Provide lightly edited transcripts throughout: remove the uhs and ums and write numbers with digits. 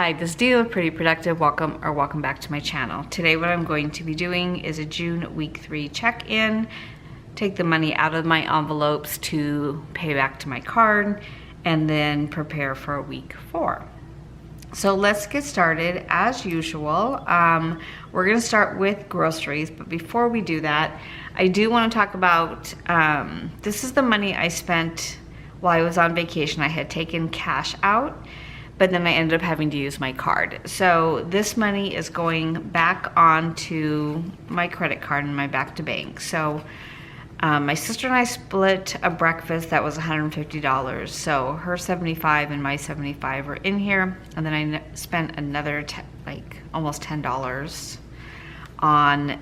Hi, this is Dee with Pretty Productive. Welcome back to my channel. Today what I'm going to be doing is a June week 3 check-in, take the money out of my envelopes to pay back to my card, and then prepare for week 4. So let's get started. As usual, we're gonna start with groceries, but before we do that, I do wanna talk about, this is the money I spent while I was on vacation. I had taken cash out, but then I ended up having to use my card. So this money is going back onto my credit card and my back to bank. So my sister and I split a breakfast that was $150. So her 75 and my 75 are in here. And then I spent another almost $10 on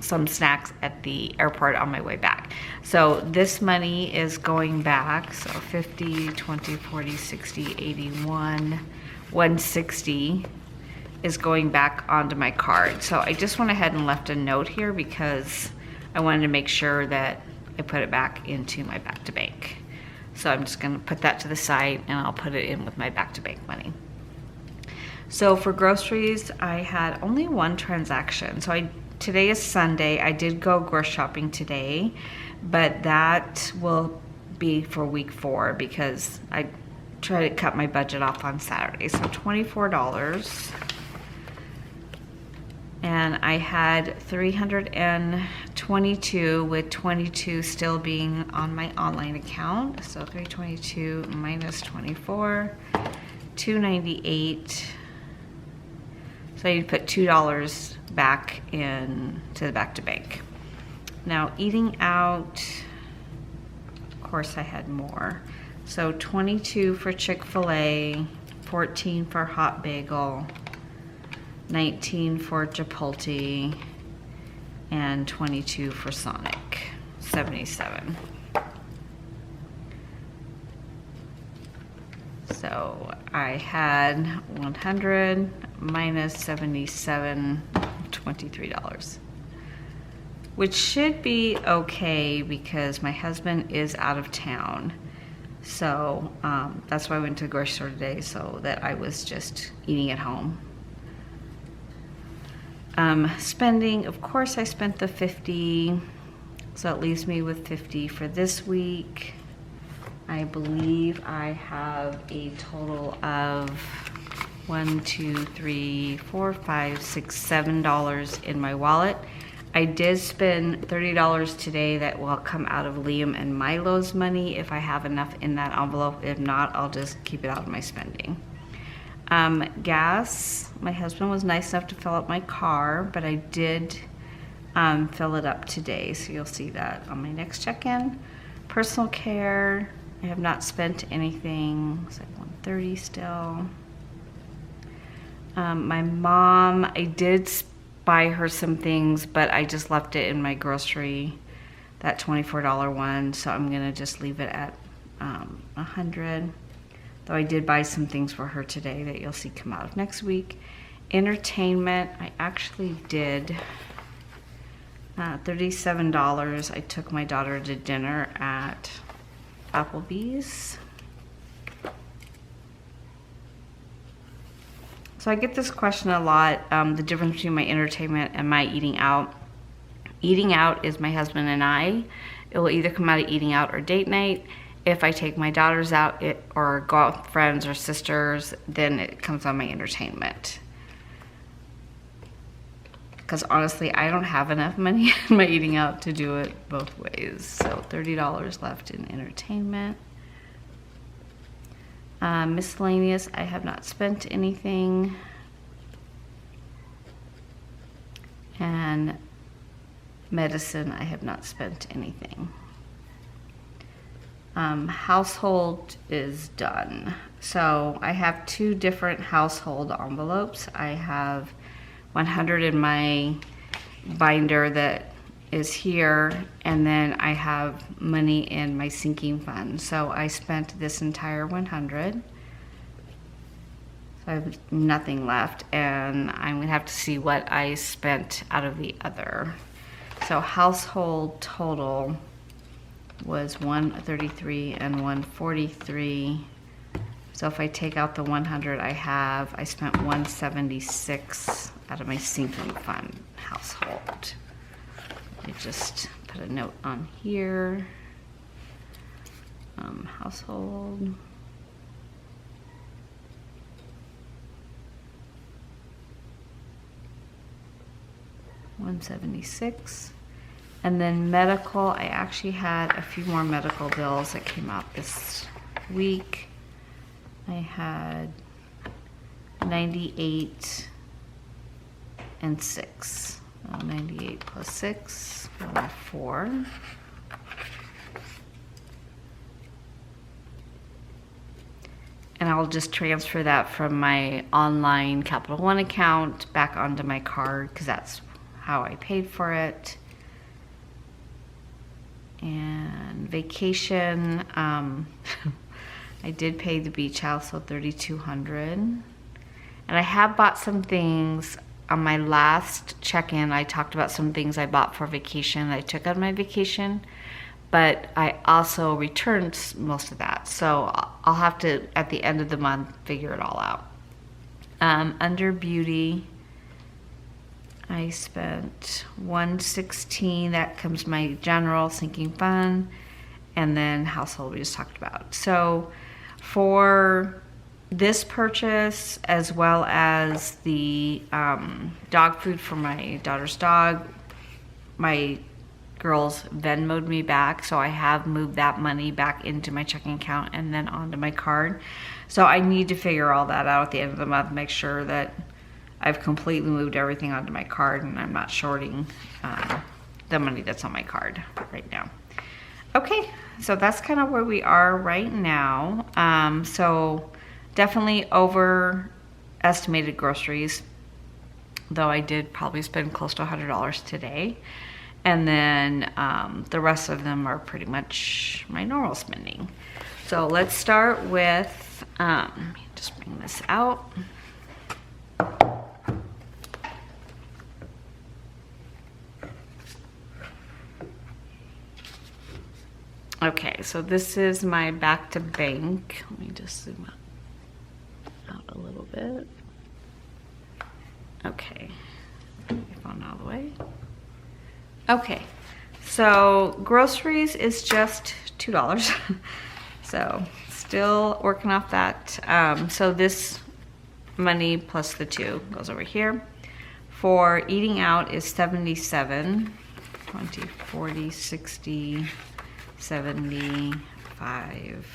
some snacks at the airport on my way back. So this money is going back. So 50, 20, 40, 60, 81, 160 is going back onto my card. So I just went ahead and left a note here because I wanted to make sure that I put it back into my back to bank. So I'm just gonna put that to the side and I'll put it in with my back to bank money. So for groceries, I had only one transaction. So today is Sunday. I did go grocery shopping today, but that will be for week 4 because I try to cut my budget off on Saturday. So $24. And I had 322 with 22 still being on my online account. So 322 minus 24, 298. So I need to put $2 back in to the back to bank. Now eating out, of course I had more. So 22 for Chick-fil-A, 14 for Hot Bagel, 19 for Chipotle, and 22 for Sonic, 77. So I had 100 minus 77, $23, which should be okay because my husband is out of town. So that's why I went to the grocery store today, so that I was just eating at home. Spending, of course I spent the 50, so it leaves me with 50 for this week. I believe I have a total of $1, $2, $3, $4, $5, $6, $7 in my wallet. I did spend $30 today that will come out of Liam and Milo's money if I have enough in that envelope. If not, I'll just keep it out of my spending. Gas, my husband was nice enough to fill up my car, but I did fill it up today, so you'll see that on my next check-in. Personal care, I have not spent anything. It's like 130 still. My mom, I did buy her some things, but I just left it in my grocery, that $24 one, so I'm gonna just leave it at 100. Though I did buy some things for her today that you'll see come out of next week. Entertainment, I actually did $37. I took my daughter to dinner at Applebee's. So I get this question a lot, the difference between my entertainment and my eating out. Eating out is my husband and I. It will either come out of eating out or date night. If I take my daughters out or go out with friends or sisters, then it comes on my entertainment. Because honestly, I don't have enough money in my eating out to do it both ways. So $30 left in entertainment. Miscellaneous, I have not spent anything. And medicine, I have not spent anything. Household is done. So I have 2 different household envelopes. I have 100 in my binder that is here, and then I have money in my sinking fund. So I spent this entire 100. So I have nothing left, and I'm gonna have to see what I spent out of the other. So household total was 133 and 143. So if I take out the 100 I spent 176 out of my sinking fund household. Let me just put a note on here. Household. $176. And then medical, I actually had a few more medical bills that came out this week. I had 98 and 6. 98 plus 6, 4. And I'll just transfer that from my online Capital One account back onto my card because that's how I paid for it. And vacation, I did pay the beach house, so $3,200. And I have bought some things on my last check-in. I talked about some things I bought for vacation that I took on my vacation, but I also returned most of that. So I'll have to, at the end of the month, figure it all out. Under beauty, I spent $116. That comes my general sinking fund, and then household we just talked about. So for this purchase, as well as the dog food for my daughter's dog, my girls Venmo'd me back, so I have moved that money back into my checking account and then onto my card. So I need to figure all that out at the end of the month, make sure that I've completely moved everything onto my card and I'm not shorting the money that's on my card right now. Okay, so that's kind of where we are right now. So definitely overestimated groceries, though I did probably spend close to $100 today. And then the rest of them are pretty much my normal spending. So let's start with, let me just bring this out. Okay, so this is my back to bank. Let me just zoom out a little bit. Okay, your phone all the way. Okay, so groceries is just $2. So still working off that. So this money plus the 2 goes over here. For eating out is 77, 20, 40, 60, 75,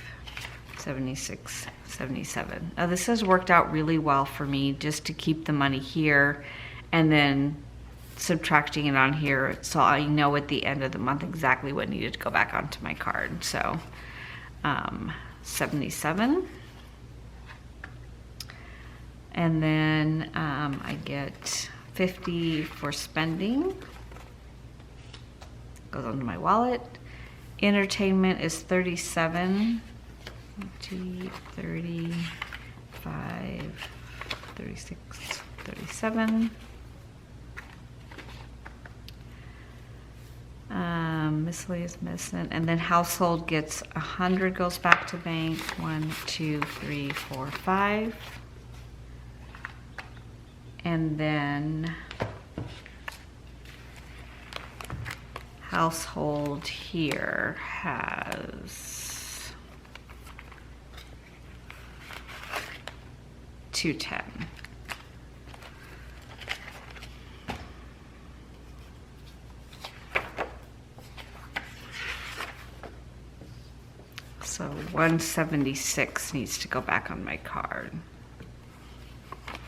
76, 77. Now this has worked out really well for me just to keep the money here and then subtracting it on here so I know at the end of the month exactly what needed to go back onto my card. So 77. And then I get 50 for spending. Goes onto my wallet. Entertainment is 37, 20, 35, 36, 37. Miscellaneous missing, and then household gets 100, goes back to bank. 1, 2, 3, 4, 5. And then household here has 210. So 176 needs to go back on my card.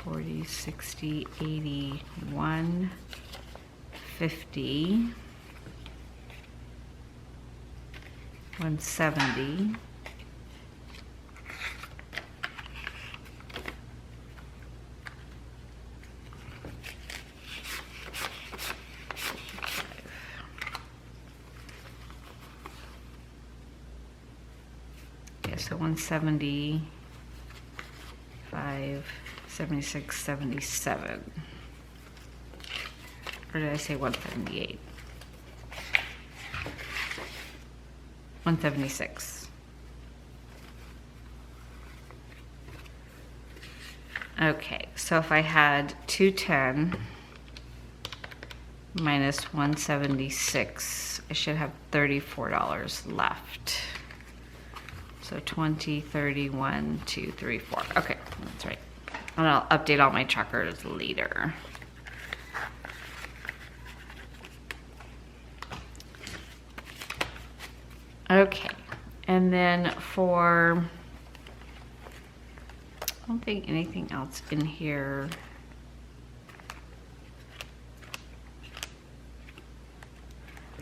40, 60, 80, 150. 170. Yeah, so 175, 76, 77. Or did I say 178? 176. Okay, so if I had 210 minus 176, I should have $34 left. So 20, 31, 2, 3, 4. Okay, that's right. And I'll update all my trackers later. Okay, and then for, I don't think anything else in here.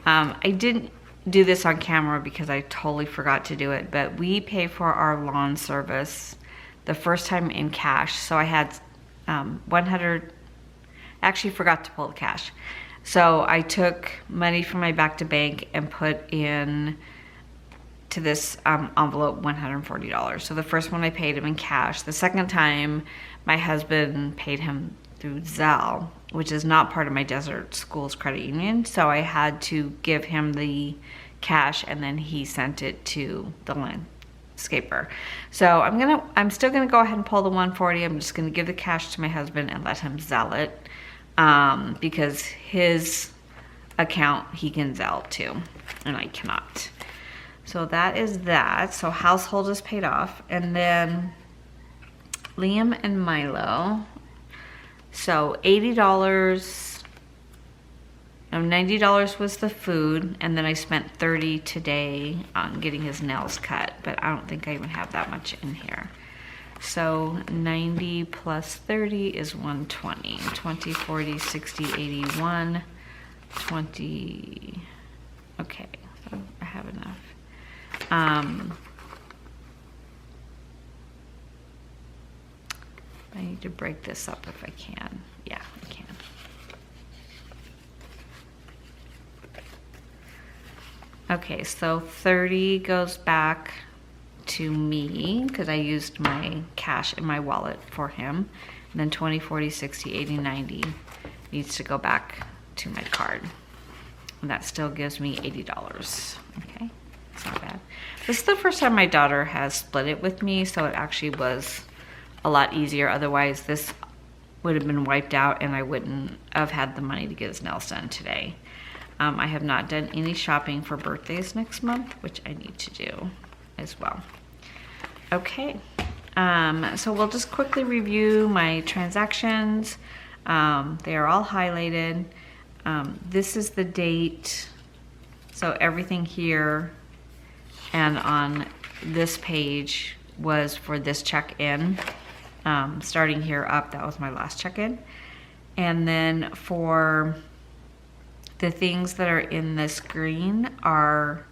I didn't do this on camera because I totally forgot to do it, but we pay for our lawn service the first time in cash. So I had 100, actually forgot to pull the cash. So I took money from my back to bank and put in to this envelope $140. So the first one I paid him in cash. The second time my husband paid him through Zelle, which is not part of my Desert Schools Credit Union. So I had to give him the cash and then he sent it to the landscaper. So I'm still gonna go ahead and pull the 140. I'm just gonna give the cash to my husband and let him Zelle it because his account he can Zelle to and I cannot. So that is that. So household is paid off. And then Liam and Milo. So $80, no, $90 was the food, and then I spent $30 today on getting his nails cut, but I don't think I even have that much in here. So 90 plus 30 is 120. 20, 40, 60, 81, 20. Okay, so I have enough. I need to break this up if I can. Yeah, I can. Okay, so 30 goes back to me because I used my cash in my wallet for him. And then 20, 40, 60, 80, 90 needs to go back to my card. And that still gives me $80. Okay, it's not bad. This is the first time my daughter has split it with me, so it actually was a lot easier. Otherwise, this would have been wiped out and I wouldn't have had the money to get his nails done today. I have not done any shopping for birthdays next month, which I need to do as well. Okay, so we'll just quickly review my transactions. They are all highlighted. This is the date. So everything here and on this page was for this check-in. Starting here up, that was my last check-in. And then for the things that are in this green are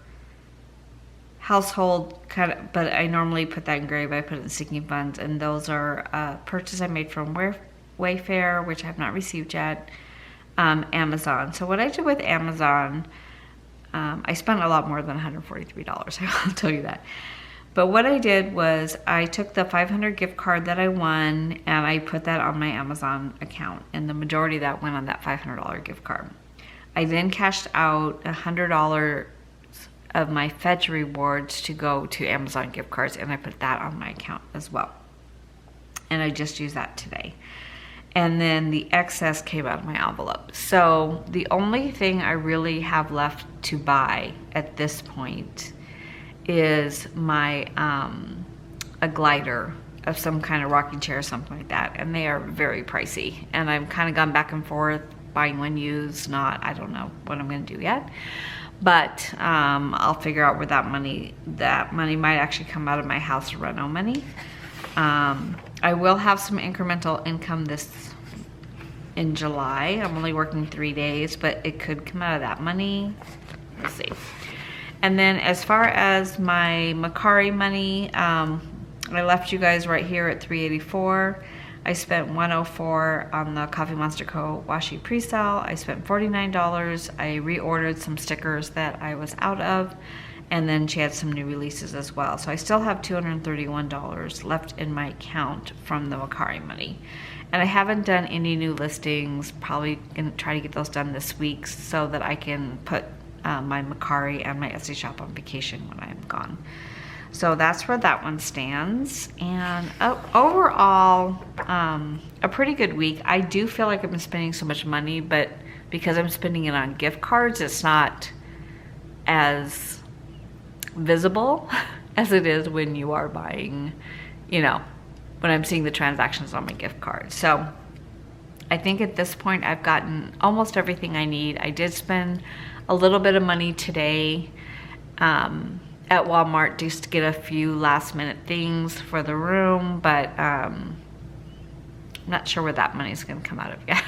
household kind of, but I normally put that in gray, but I put it in sinking funds, and those are purchase I made from Wayfair, which I have not received yet, Amazon. So what I did with Amazon, I spent a lot more than $143, I'll tell you that. But what I did was I took the 500 gift card that I won and I put that on my Amazon account, and the majority of that went on that $500 gift card. I then cashed out $100 of my Fetch rewards to go to Amazon gift cards, and I put that on my account as well. And I just used that today. And then the excess came out of my envelope. So the only thing I really have left to buy at this point is my a glider of some kind of rocking chair or something like that, and they are very pricey, and I've kind of gone back and forth buying one used, not, I don't know what I'm gonna do yet, but I'll figure out where that money might actually come out of my house reno money. I will have some incremental income in July. I'm only working 3 days, but it could come out of that money. We'll see. And then as far as my Macari money, I left you guys right here at $384. I spent $104 on the Coffee Monster Co. washi pre-sale. I spent $49. I reordered some stickers that I was out of, and then she had some new releases as well. So I still have $231 left in my account from the Macari money. And I haven't done any new listings. Probably gonna try to get those done this week so that I can put my Macari and my Etsy shop on vacation when I'm gone. So that's where that one stands. And overall, a pretty good week. I do feel like I've been spending so much money, but because I'm spending it on gift cards, it's not as visible as it is when you are buying, you know, when I'm seeing the transactions on my gift card. So I think at this point I've gotten almost everything I need. I did spend a little bit of money today at Walmart just to get a few last minute things for the room, but I'm not sure where that money is going to come out of yet.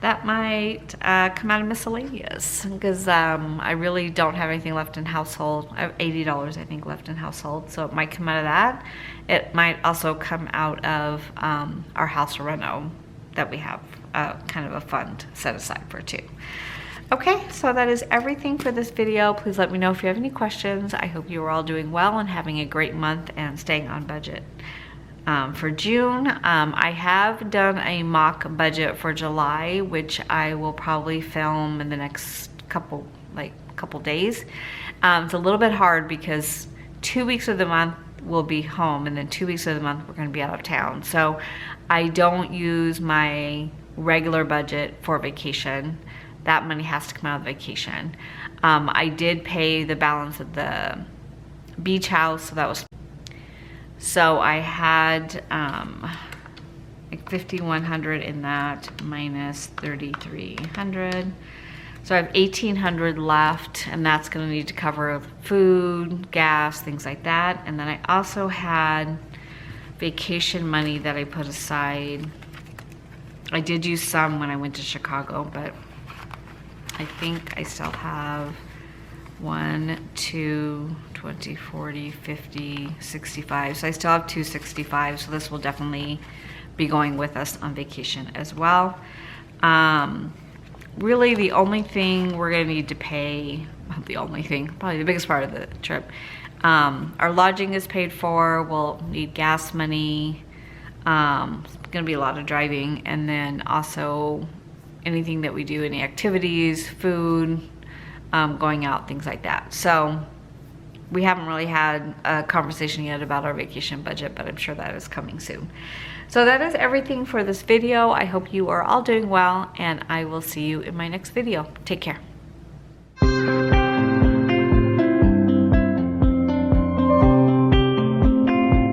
That might come out of miscellaneous because I really don't have anything left in household. I have $80 I think left in household, so it might come out of that. It might also come out of our house reno that we have kind of a fund set aside for too. Okay, so that is everything for this video. Please let me know if you have any questions. I hope you are all doing well and having a great month and staying on budget. For June, I have done a mock budget for July, which I will probably film in the next couple days. It's a little bit hard because 2 weeks of the month we'll be home, and then 2 weeks of the month we're going to be out of town. So I don't use my regular budget for vacation. That money has to come out of vacation. I did pay the balance of the beach house, so that was. So I had like $5,100 in that minus $3,300. So I have $1,800 left, and that's gonna need to cover food, gas, things like that. And then I also had vacation money that I put aside. I did use some when I went to Chicago, but I think I still have 1, 2, 20, 40, 50, 65. So I still have 265. So this will definitely be going with us on vacation as well. Really the only thing we're gonna need to pay, well, the only thing, probably the biggest part of the trip, our lodging is paid for. We'll need gas money. It's gonna be a lot of driving, and then also anything that we do, any activities, food, going out, things like that. So we haven't really had a conversation yet about our vacation budget, but I'm sure that is coming soon. So that is everything for this video. I hope you are all doing well, and I will see you in my next video. Take care.